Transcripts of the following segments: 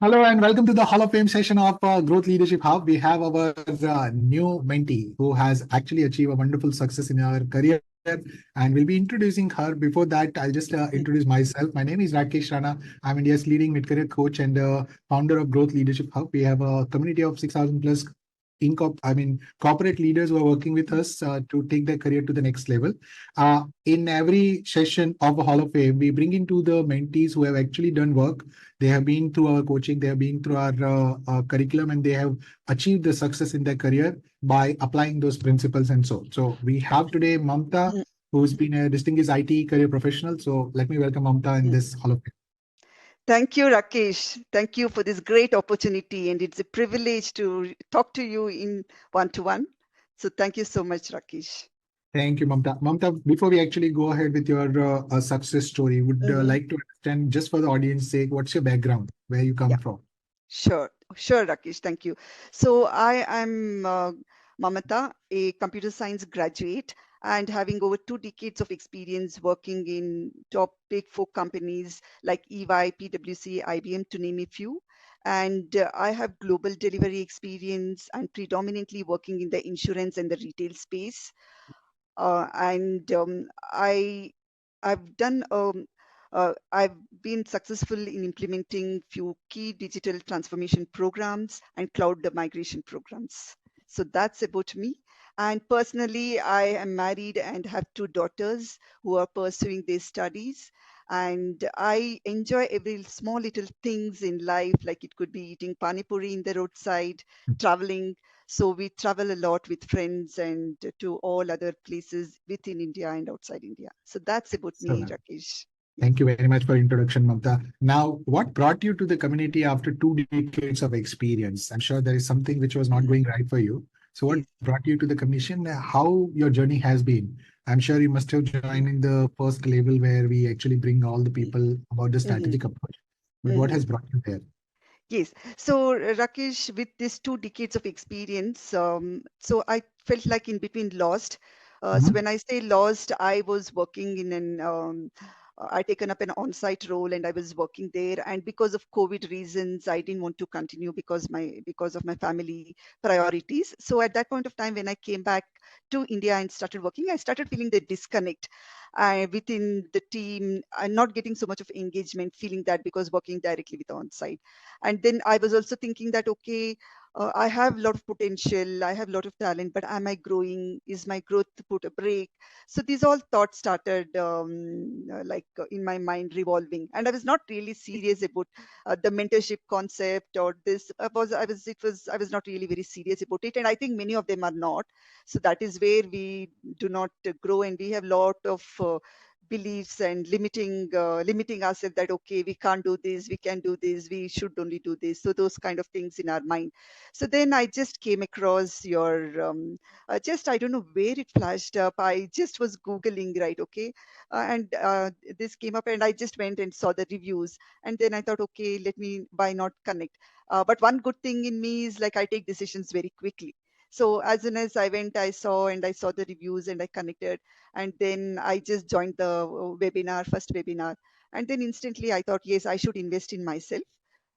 Hello and welcome to the Hall of Fame session of Growth Leadership Hub. We have our new mentee who has actually achieved a wonderful success in her career, and we'll be introducing her. Before that, I'll just introduce myself. My name is Rakkesh Rana. I'm India's leading mid-career coach and founder of Growth Leadership Hub. We have a community of 6,000 plus corporate leaders who are working with us to take their career to the next level. In every session of a Hall of Fame, we bring into the mentees who have actually done work. They have been through our coaching, they have been through our curriculum, and they have achieved the success in their career by applying those principles and so. So we have today Mamta, Mm, who's been a distinguished IT career professional. So let me welcome Mamta in mm. this Hall of Fame. Thank you, Rakesh. Thank you for this great opportunity, and it's a privilege to talk to you in one-to-one. So thank you so much, Rakesh. Thank you, Mamta. Mamta, before we actually go ahead with your success story, would Mhm. like to understand, just for the audience sake, what's your background, where you come Yeah, from? sure, Rakesh. Thank you. So I am Mamata, a computer science graduate, and having over 2 decades of experience working in top big four companies like EY, PwC, IBM, to name a few. And I have global delivery experience and predominantly working in the insurance and the retail space. And I've done I've been successful in implementing few key digital transformation programs and cloud migration programs. So that's about me. And personally, I am married and have 2 daughters who are pursuing their studies. And I enjoy every small little things in life, like it could be eating pani puri in the roadside, traveling, so we travel a lot with friends and to all other places within India and outside India. So that's about me, So, Rakesh. Yes. thank you very much for introduction, Mamta. Now, what brought you to the community after 2 decades of experience? I'm sure there is something which was not Mhm. going right for you. So, what Yes. brought you to the commission? How your journey has been? I'm sure you must have joined in the first level where we actually bring all the people about the Mm-hmm. strategic approach. But what Mm-hmm. has brought you there? Yes. So, Rakesh, with this 2 decades of experience, so I felt like in between lost. So Mhm. when I say lost, I was working in I taken up an on-site role and I was working there. And because of COVID reasons, I didn't want to continue because of my family priorities. So at that point of time, when I came back to India and started working, I started feeling the disconnect within the team. I'm not getting so much of engagement, feeling that because working directly with on-site. And then I was also thinking that, okay, I have a lot of potential, I have a lot of talent, but am I growing? Is my growth put a break? So these all thoughts started in my mind revolving, and I was not really serious about the mentorship concept or this. I was not really very serious about it, and I think many of them are not. So that is where we do not grow, and we have lot of beliefs and limiting ourselves, that okay, we can't do this, we can do this, we should only do this. So those kind of things in our mind. So then I just came across your just, I don't know where it flashed up. I just was googling, right? Okay. And this came up and I just went and saw the reviews, and then I thought, okay, let me, why not connect? But one good thing in me is like I take decisions very quickly. So as soon as I went, I saw the reviews and I connected, and then I just joined the first webinar. And then instantly I thought, yes, I should invest in myself,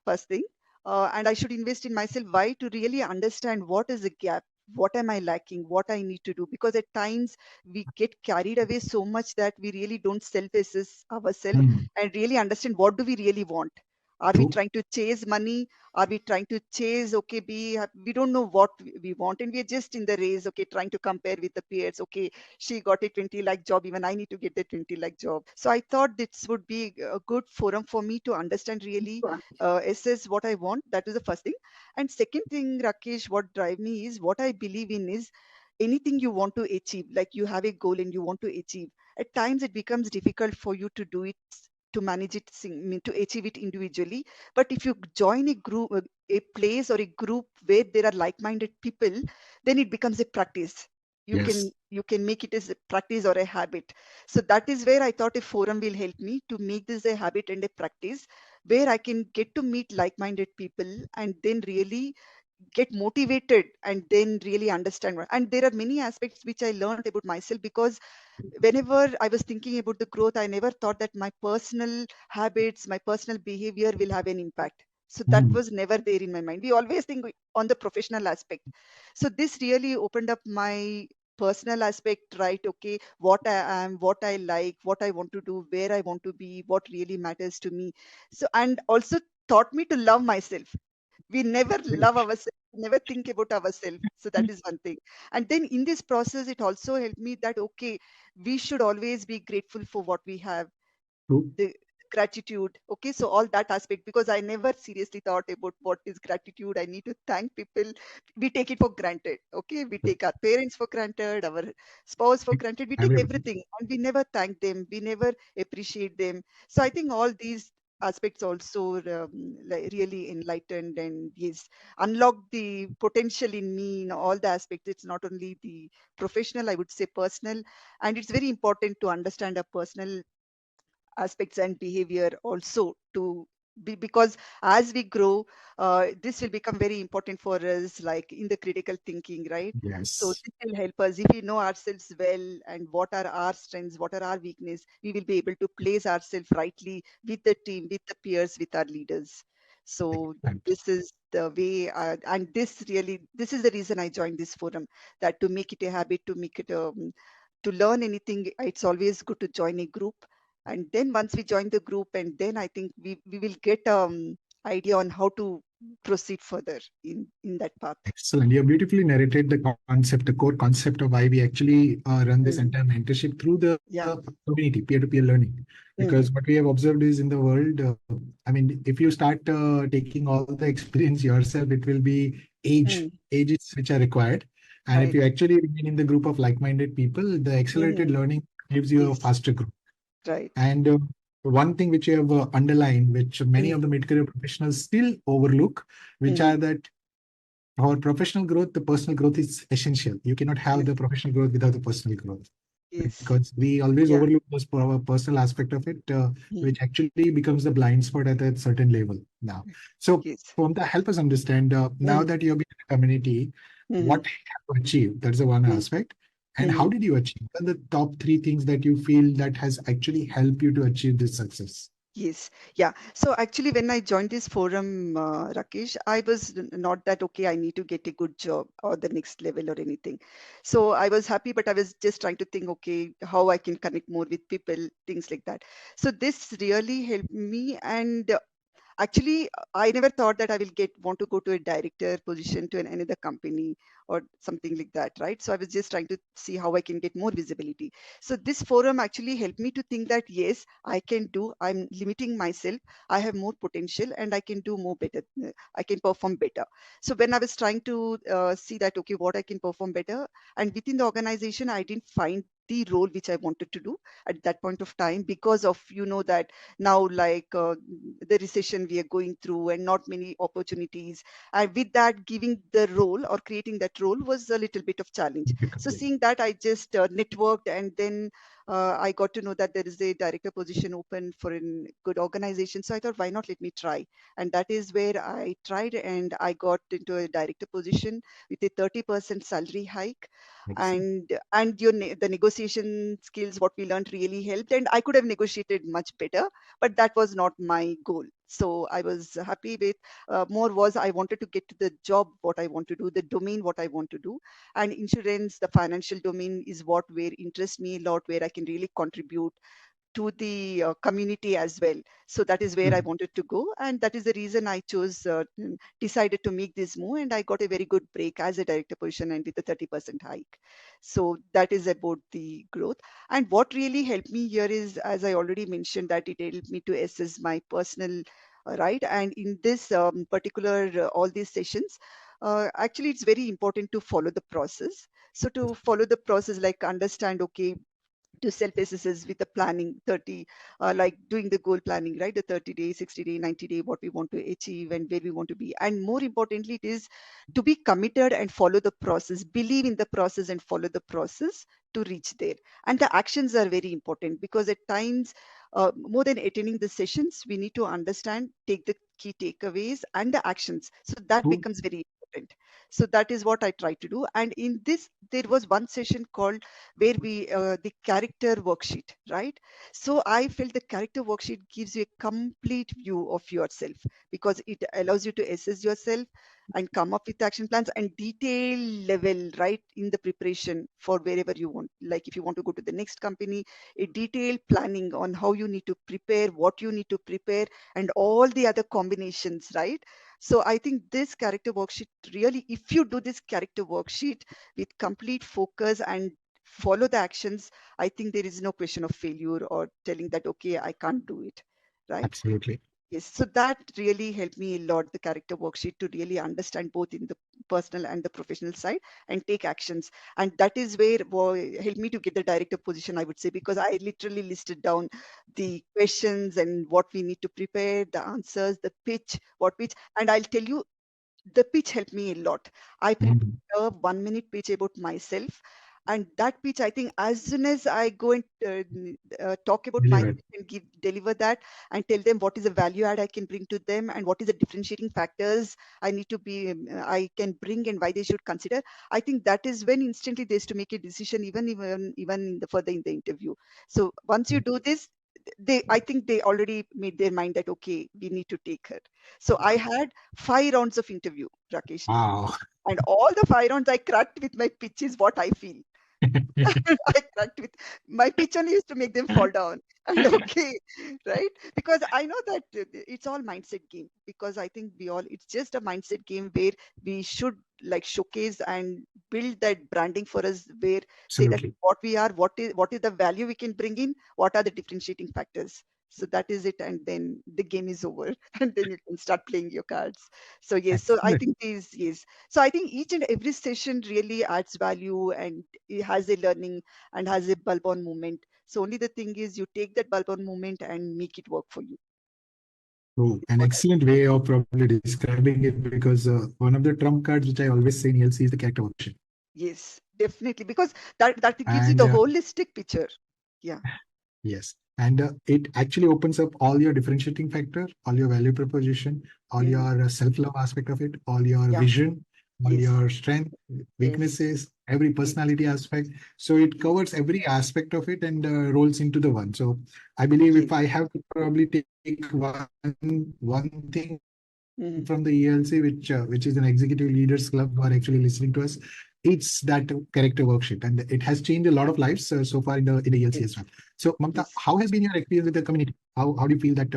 first thing. And I should invest in myself. Why? To really understand what is the gap, what am I lacking, what I need to do. Because at times we get carried away so much that we really don't self-assess ourselves Hmm. and really understand what do we really want. Are we True. trying to chase money? Are we trying to chase, okay, we don't know what we want, and we're just in the race, okay, trying to compare with the peers. Okay, she got a 20 lakh job, even I need to get the 20 lakh job. So I thought this would be a good forum for me to understand, really assess what I want. That is the first thing. And second thing, Rakesh, what drive me is, what I believe in is, anything you want to achieve, like you have a goal and you want to achieve, at times it becomes difficult for you to do it, to manage it, to achieve it individually. But if you join a group, a place or a group where there are like-minded people, then it becomes a practice. you Yes. can you can make it as a practice or a habit. So that is where I thought a forum will help me to make this a habit and a practice, where I can get to meet like-minded people and then really get motivated and then really understand and there are many aspects which I learned about myself, because whenever I was thinking about the growth, I never thought that my personal habits, my personal behavior will have an impact. So that Mm. was never there in my mind. We always think on the professional aspect. So this really opened up my personal aspect, right? Okay, what I am, what I like, what I want to do, where I want to be, what really matters to me. So, and also taught me to love myself. We never love Great. ourselves, never think about ourselves. So that is one thing. And then in this process, it also helped me that, okay, we should always be grateful for what we have, True. the gratitude. Okay, so all that aspect, because I never seriously thought about what is gratitude. I need to thank people. We take it for granted. Okay, we take our parents for granted, our spouse for granted, we take Everybody. everything, and we never thank them, we never appreciate them. So I think all these aspects also like really enlightened and yes, unlocked the potential in me in all the aspects. It's not only the professional, I would say personal. And it's very important to understand a personal aspects and behavior also to be, because as we grow, this will become very important for us, like in the critical thinking, right? So Yes. this will help us if we know ourselves well and what are our strengths, what are our weakness. We will be able to place ourselves rightly with the team, with the peers, with our leaders. So Excellent. this is the way, and this is the reason I joined this forum, that to make it a habit, to make it to learn anything, it's always good to join a group. And then once we join the group, and then I think we will get idea on how to proceed further in that path. Excellent. You beautifully narrated the concept, the core concept of why we actually run this Mm. entire mentorship through the Yeah. community, peer-to-peer learning. Hmm. Because what we have observed is in the world, I mean, if you start taking all the experience yourself, it will be Mm. ages which are required. And if Right. you actually remain in the group of like-minded people, the accelerated Hmm. learning gives you a Yes. faster growth. Right. And one thing which you have underlined, which many of Mm. the mid-career professionals still overlook, which are Hmm. that for professional growth, the personal growth is essential. You cannot have Yes. the professional growth without the personal growth Yes. because we always Yeah. overlook those personal aspect of it, Mm. which actually becomes the blind spot at a certain level now. So, Yes. Pumta, help us understand now Mm. that you have been in the community, Hmm. what have you achieved? That's the one Mm. aspect. And how Hmm. did you achieve? What are the top three things that you feel that has actually helped you to achieve this success? Yes, yeah. So actually, when I joined this forum, Rakesh, I was not that okay. I need to get a good job or the next level or anything. So I was happy, but I was just trying to think, okay, how I can connect more with people, things like that. So this really helped me, and actually, I never thought that I will get want to go to a director position to another company or something like that, right? So I was just trying to see how I can get more visibility. So this forum actually helped me to think that yes, I can do. I'm limiting myself. I have more potential, and I can do more better. I can perform better. So when I was trying to see that okay, what I can perform better, and within the organization, I didn't find the role which I wanted to do at that point of time because of that now, like the recession we are going through and not many opportunities, and with that giving the role or creating that role was a little bit of challenge. So Difficulty. seeing that, I just networked, and then I got to know that there is a director position open for a good organization. So I thought, why not, let me try. And that is where I tried, and I got into a director position with a 30% salary hike. Excellent. And the negotiation skills what we learned really helped, and I could have negotiated much better, but that was not my goal. So I was happy with more was I wanted to get to the job what I want to do, the domain what I want to do. And insurance, the financial domain, is what where interests me a lot, where I can really contribute to the community as well. So that is where I Mm. wanted to go, and that is the reason I chose decided to make this move, and I got a very good break as a director position and with a 30% hike. So that is about the growth. And what really helped me here is, as I already mentioned, that it helped me to assess my personal right. And in this particular all these sessions, actually it's very important to follow the process. So to follow the process, like understand, okay, to self assess with the planning 30, like doing the goal planning, right? The 30-day, 60-day, 90-day, what we want to achieve and where we want to be. And more importantly, it is to be committed and follow the process, believe in the process and follow the process to reach there. And the actions are very important, because at times, more than attending the sessions, we need to understand, take the key takeaways and the actions. So that True. becomes very important. So that is what I try to do. And in this, there was one session called where we the character worksheet, right? So I felt the character worksheet gives you a complete view of yourself, because it allows you to assess yourself and come up with action plans and detail level, right, in the preparation for wherever you want. Like if you want to go to the next company, a detailed planning on how you need to prepare, what you need to prepare, and all the other combinations, right? So I think this character worksheet really, if you do this character worksheet with complete focus and follow the actions, I think there is no question of failure or telling that, okay, I can't do it, right? Absolutely. Yes, so that really helped me a lot, the character worksheet, to really understand both in the personal and the professional side and take actions. And that is where helped me to get the director position, I would say, because I literally listed down the questions and what we need to prepare, the answers, the pitch, what pitch. And I'll tell you, the pitch helped me a lot. I prepared Mhm. a 1 minute pitch about myself. And that pitch, I think, as soon as I go and talk about myself Delivered. and deliver that and tell them what is the value add I can bring to them and what is the differentiating factors I need to be, I can bring and why they should consider. I think that is when instantly they has to make a decision, even in the further in the interview. So once you do this, I think they already made their mind that okay, we need to take her. So I had 5 rounds of interview, Rakesh, Wow. and all the 5 rounds I cracked with my pitch is what I feel. I cracked with my pitch only used to make them fall down. And okay, right? Because I know that it's all mindset game. Because I think it's just a mindset game where we should like showcase and build that branding for us, where say that Absolutely. what we are, what is the value we can bring in, what are the differentiating factors. So that is it, and then the game is over, and then you can start playing your cards. So yes, so I Excellent. think these yes, so I think each and every session really adds value and it has a learning and has a bulb on moment. So only the thing is you take that bulb on moment and make it work for you. So Is an what I excellent way of probably describing it, because one of the trump cards which I always say in ELC is the character worksheet. yes, definitely, because that gives you And the holistic picture. Yeah. yes, and it actually opens up all your differentiating factor, all your value proposition, all Hmm. your self-love aspect of it, all your Yeah. vision, all Yes. your strength, Yes. weaknesses, every Yes. personality aspect. So it Yes. covers every aspect of it and rolls into the one. So I believe if Yes. I have to probably take one thing from the ELC, Hmm. which is an executive leaders club who are actually listening to us, it's that character worksheet, and it has changed a lot of lives so far in the ELC as well. Yes. So, Mamta, how has been Yes. your experience with the community? How do you feel that?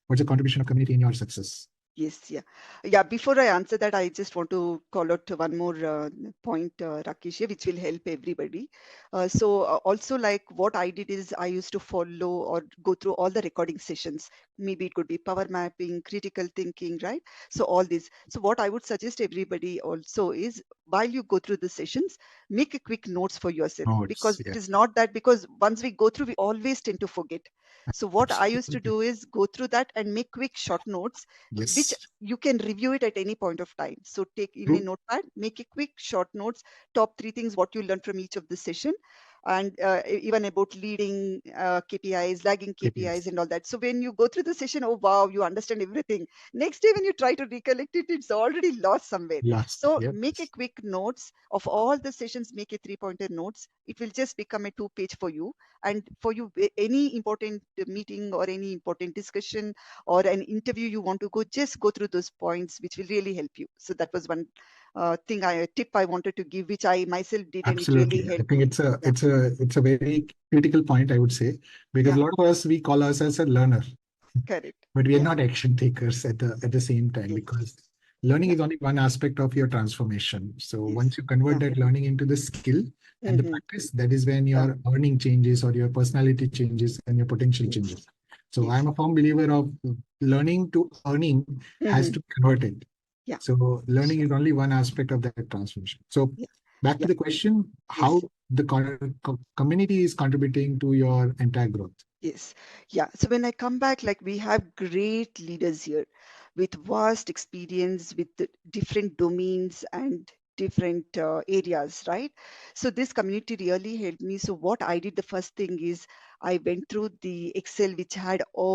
What's the contribution of community in your success? Yes, yeah. Yeah, before I answer that, I just want to call out one more point, Rakesh, here, which will help everybody. Also, like what I did is I used to follow or go through all the recording sessions. Maybe it could be power mapping, critical thinking, right? So all this. So what I would suggest everybody also is while you go through the sessions, make a quick notes for yourself, Notes, because it yeah, is not that, because once we go through, we always tend to forget. So what I used to absolutely. do is go through that and make quick short notes, which Yes, you can review it at any point of time. So take in a true. notepad, make a quick short notes, top 3 things what you learned from each of the session, and even about leading KPIs, lagging KPIs, KPIs, and all that. So when you go through the session, oh wow, you understand everything. Next day when you try to recollect it, it's already lost somewhere. last, So yes, make a quick notes of all the sessions. Make a 3-pointer notes. It will just become a 2-page for you. And for you, any important meeting or any important discussion or an interview you want to go, just go through those points, which will really help you. So that was one tip I wanted to give, which I myself did, and it really absolutely. I helped think me. it's a Yeah, it's a it's a very critical point, I would say, because a yeah, lot of us we call ourselves a learner, correct. but we are Yeah, not action takers at the same time, yes, because learning yeah, is only one aspect of your transformation. So yes, once you convert yeah, that learning into the skill and the mm-hmm, practice, that is when yeah, your earning changes or your personality changes and your potential yes, changes. So yes, I'm a firm believer of learning to earning has mm-hmm, to be converted. yeah, So learning sure, is only one aspect of that transformation. So yeah, back to yeah, the question, how yes. the community is contributing to your entire growth. Yes. Yeah. So when I come back, like we have great leaders here with vast experience with the different domains and different areas, right? So this community really helped me. So what I did, the first thing is I went through the Excel, which had all